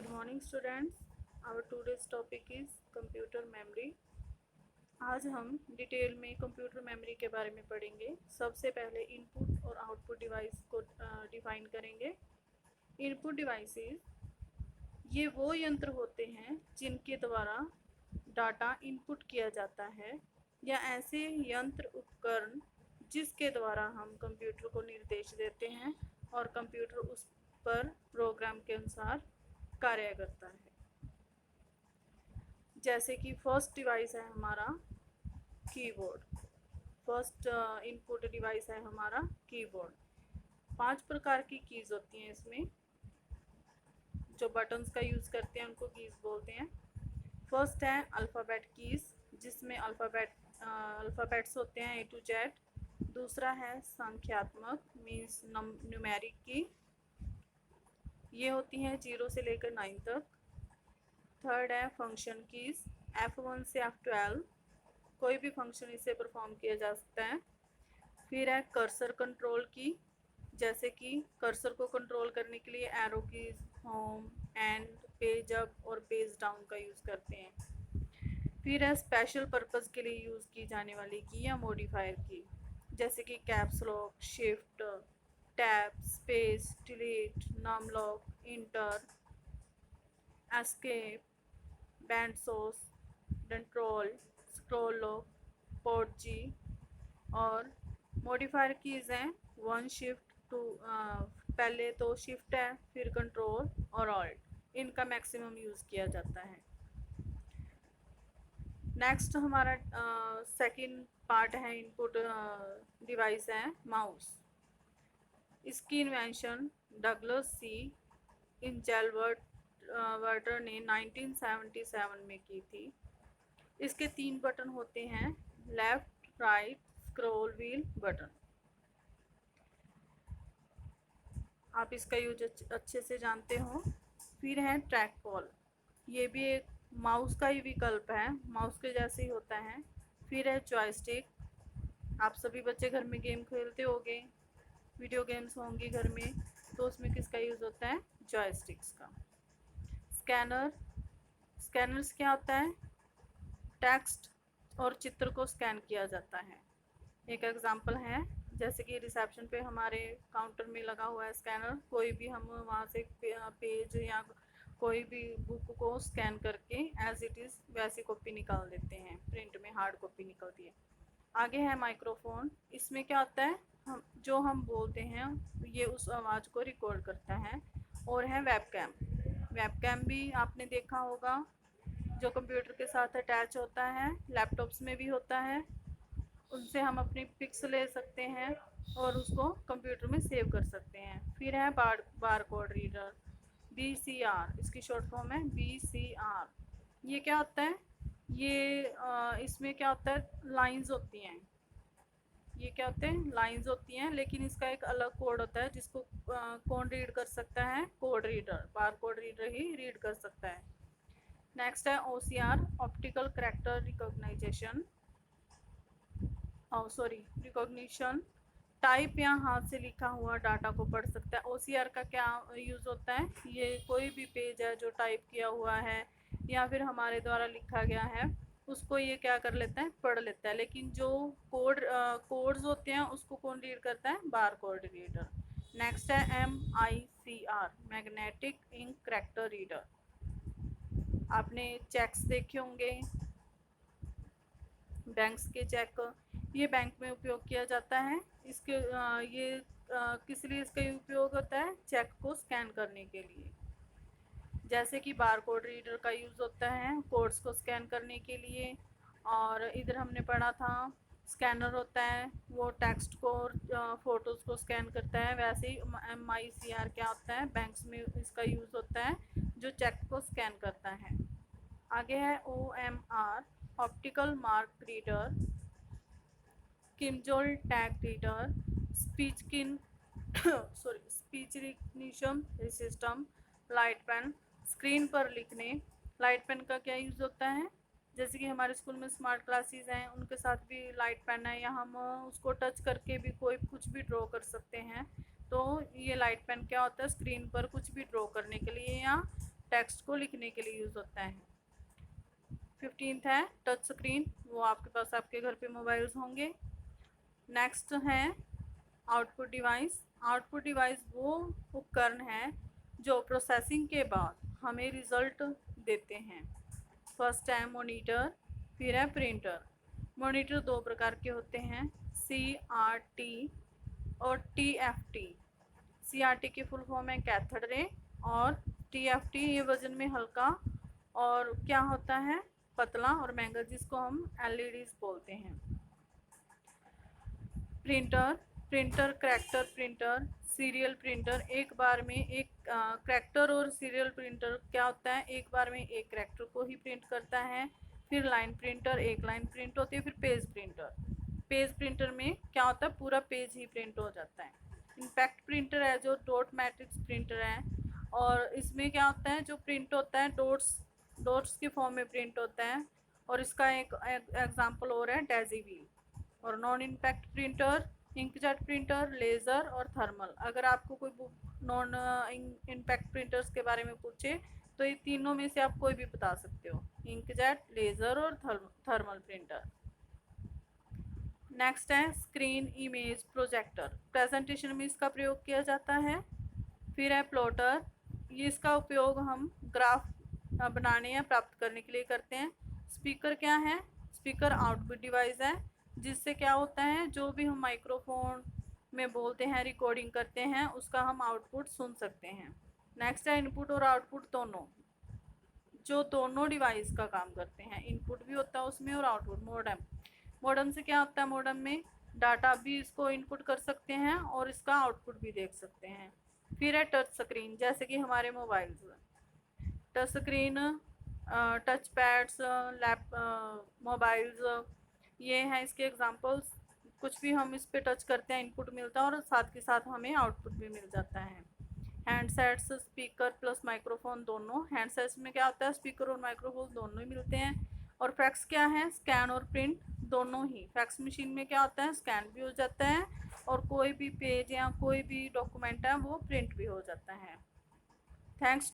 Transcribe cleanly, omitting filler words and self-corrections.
Good morning students. Our today's topic is computer memory. आज हम detail में computer memory के बारे में पढ़ेंगे। सबसे पहले इनपुट और आउटपुट डिवाइस को डिफाइन करेंगे। इनपुट डिवाइसेस ये वो यंत्र होते हैं जिनके द्वारा डाटा इनपुट किया जाता है या ऐसे यंत्र उपकरण जिसके द्वारा हम कंप्यूटर को निर्देश देते हैं और कंप्यूटर उस पर प्रोग्राम के अनुसार कार्य करता है। जैसे कि फर्स्ट डिवाइस है हमारा कीबोर्ड। फर्स्ट इनपुट डिवाइस है हमारा कीबोर्ड। 5 प्रकार की कीज़ होती हैं इसमें। जो बटन्स का यूज़ करते हैं उनको कीज़ बोलते हैं। फर्स्ट है अल्फ़ाबेट कीज़, जिसमें अल्फ़ाबेट्स होते हैं A to Z। दूसरा है संख्यात्मक मीन्स न्यूमेरिक की, ये होती हैं 0 से लेकर 9 तक। थर्ड है फंक्शन कीज़, F1 से F12, कोई भी फंक्शन इससे परफॉर्म किया जा सकता है। फिर है कर्सर कंट्रोल की, जैसे कि कर्सर को कंट्रोल करने के लिए arrow keys, home, and, page up और पेज डाउन का यूज़ करते हैं। फिर है स्पेशल पर्पज़ के लिए यूज़ की जाने वाली की या मॉडिफायर की, जैसे कि caps lock, shift, tab, space, delete, num lock, enter, escape, band source, control, scroll lock, port जी। और मॉडिफायर कीज़ हैं 1 शिफ्ट 2, पहले तो शिफ्ट है, फिर कंट्रोल और ऑल्ट, इनका मैक्सिमम यूज़ किया जाता है। नेक्स्ट हमारा सेकंड पार्ट है इनपुट डिवाइस है माउस। इसकी इन्वेंशन डगलस सी इंजेलवर्टर ने 1977 में की थी। इसके 3 बटन होते हैं, left, right, scroll wheel button. आप इसका यूज अच्छे से जानते हो। फिर है ट्रैक बॉल, ये भी एक माउस का ही विकल्प है, माउस के जैसे ही होता है। फिर है जॉयस्टिक, आप सभी बच्चे घर में गेम खेलते होंगे, वीडियो गेम्स होंगी घर में, तो उसमें किसका यूज़ होता है, जॉयस्टिक्स का। स्कैनर, स्कैनर्स क्या होता है, टेक्स्ट और चित्र को स्कैन किया जाता है। एक एग्जांपल है, जैसे कि रिसेप्शन पे हमारे काउंटर में लगा हुआ है स्कैनर, कोई भी हम वहाँ से पेज या कोई भी बुक को स्कैन करके एज इट इज़ वैसी कॉपी निकाल देते हैं, प्रिंट में हार्ड कॉपी निकलती है। आगे है माइक्रोफोन, इसमें क्या होता है, हम बोलते हैं ये उस आवाज़ को रिकॉर्ड करता है। और है वेबकैम, वेबकैम भी आपने देखा होगा, जो कंप्यूटर के साथ अटैच होता है, लैपटॉप्स में भी होता है। उनसे हम अपनी पिक्स ले सकते हैं और उसको कंप्यूटर में सेव कर सकते हैं। फिर है बार कोड रीडर, BCR, इसकी शॉर्ट फॉर्म है BCR। ये क्या होता है, ये इसमें क्या होता है, लाइंस होती हैं, ये क्या होते हैं, लाइंस होती हैं, लेकिन इसका एक अलग कोड होता है जिसको कौन रीड कर सकता है, code reader, bar code reader ही रीड कर सकता है। नेक्स्ट है OCR, optical character recognisation, recognition, type या हाथ से लिखा हुआ डाटा को पढ़ सकता है। OCR का क्या यूज़ होता है, ये कोई भी पेज है जो टाइप किया हुआ है या फिर हमारे द्वारा लिखा गया है, उसको ये क्या कर लेता है, पढ़ लेता है। लेकिन जो कोड्स होते हैं उसको कौन रीड करता है, बार कोड रीडर। नेक्स्ट है MICR, magnetic ink character reader. आपने चेक्स देखे होंगे, बैंक्स के चेक, ये बैंक में उपयोग किया जाता है। इसके किस लिए इसका उपयोग होता है, चेक को स्कैन करने के लिए। जैसे कि बार कोड रीडर का यूज़ होता है कोड्स को स्कैन करने के लिए। और इधर हमने पढ़ा था स्कैनर होता है वो टेक्स्ट को और फोटोज़ को स्कैन करता है। वैसे ही MICR क्या होता है, बैंक्स में इसका यूज़ होता है जो चेक को स्कैन करता है। आगे है OMR, ऑप्टिकल मार्क रीडर, किमजोल tag reader, speech recognition system, light pen, screen पर लिखने। लाइट पेन का क्या यूज़ होता है, जैसे कि हमारे स्कूल में स्मार्ट क्लासेस हैं, उनके साथ भी लाइट पेन है, या हम उसको टच करके भी कोई कुछ भी ड्रॉ कर सकते हैं। तो ये लाइट पेन क्या होता है, स्क्रीन पर कुछ भी ड्रॉ करने के लिए या टेक्स्ट को लिखने के लिए यूज़ होता है। 15th है टच स्क्रीन, वो आपके पास आपके घर पे मोबाइल्स होंगे। नेक्स्ट है आउटपुट डिवाइस। आउटपुट डिवाइस वो उपकरण है जो प्रोसेसिंग के बाद हमें रिज़ल्ट देते हैं। फर्स्ट है मॉनिटर, फिर है प्रिंटर। मॉनिटर दो प्रकार के होते हैं, CRT और TFT। CRT की फुल फॉर्म है कैथोड रे, और TFT ये वजन में हल्का और क्या होता है, पतला और महंगा, जिसको हम LEDs बोलते हैं। Printer, printer character printer, serial printer. एक बार में एक करैक्टर और सीरियल प्रिंटर क्या होता है, एक बार में एक करैक्टर को ही प्रिंट करता है। फिर लाइन प्रिंटर, एक लाइन प्रिंट होती है। फिर पेज प्रिंटर, पेज प्रिंटर में क्या होता है, पूरा पेज ही प्रिंट हो जाता है। इम्पैक्ट प्रिंटर है जो डॉट मैट्रिक्स प्रिंटर है, और इसमें क्या होता है, जो प्रिंट होता है डॉट्स की फॉर्म में प्रिंट होता है। और इसका एक एग्जांपल और है डेजी व्हील। और non impact printer, inkjet printer, laser और थर्मल। अगर आपको कोई नॉन इम्पैक्ट प्रिंटर्स के बारे में पूछे तो ये तीनों में से आप कोई भी बता सकते हो, इंकजेट, लेज़र और थर्मल प्रिंटर। नेक्स्ट है स्क्रीन इमेज प्रोजेक्टर, प्रेजेंटेशन में इसका प्रयोग किया जाता है। फिर है प्लॉटर, ये इसका उपयोग हम ग्राफ बनाने या प्राप्त करने के लिए करते हैं। स्पीकर क्या है, स्पीकर आउटपुट डिवाइस है, जिससे क्या होता है, जो भी हम माइक्रोफोन में बोलते हैं, रिकॉर्डिंग करते हैं, उसका हम आउटपुट सुन सकते हैं। नेक्स्ट है इनपुट और आउटपुट दोनों, जो दोनों डिवाइस का काम करते हैं, इनपुट भी होता है उसमें और आउटपुट। मॉडेम, मॉडेम से क्या होता है, मॉडेम में डाटा भी इसको इनपुट कर सकते हैं और इसका आउटपुट भी देख सकते हैं। फिर है टच स्क्रीन, जैसे कि हमारे mobiles, touch screen, touch pads, mobiles, ये हैं इसके एग्जांपल्स। कुछ भी हम इस पे टच करते हैं इनपुट मिलता है और साथ के साथ हमें आउटपुट भी मिल जाता है। हैंडसेट्स, स्पीकर प्लस माइक्रोफोन दोनों, हैंडसेट्स में क्या होता है, स्पीकर और माइक्रोफोन दोनों ही मिलते हैं। और फैक्स क्या है, स्कैन और प्रिंट दोनों ही। फैक्स मशीन में क्या होता है, स्कैन भी हो जाता है और कोई भी पेज या कोई भी डॉक्यूमेंट है वो प्रिंट भी हो जाता है। थैंक्स।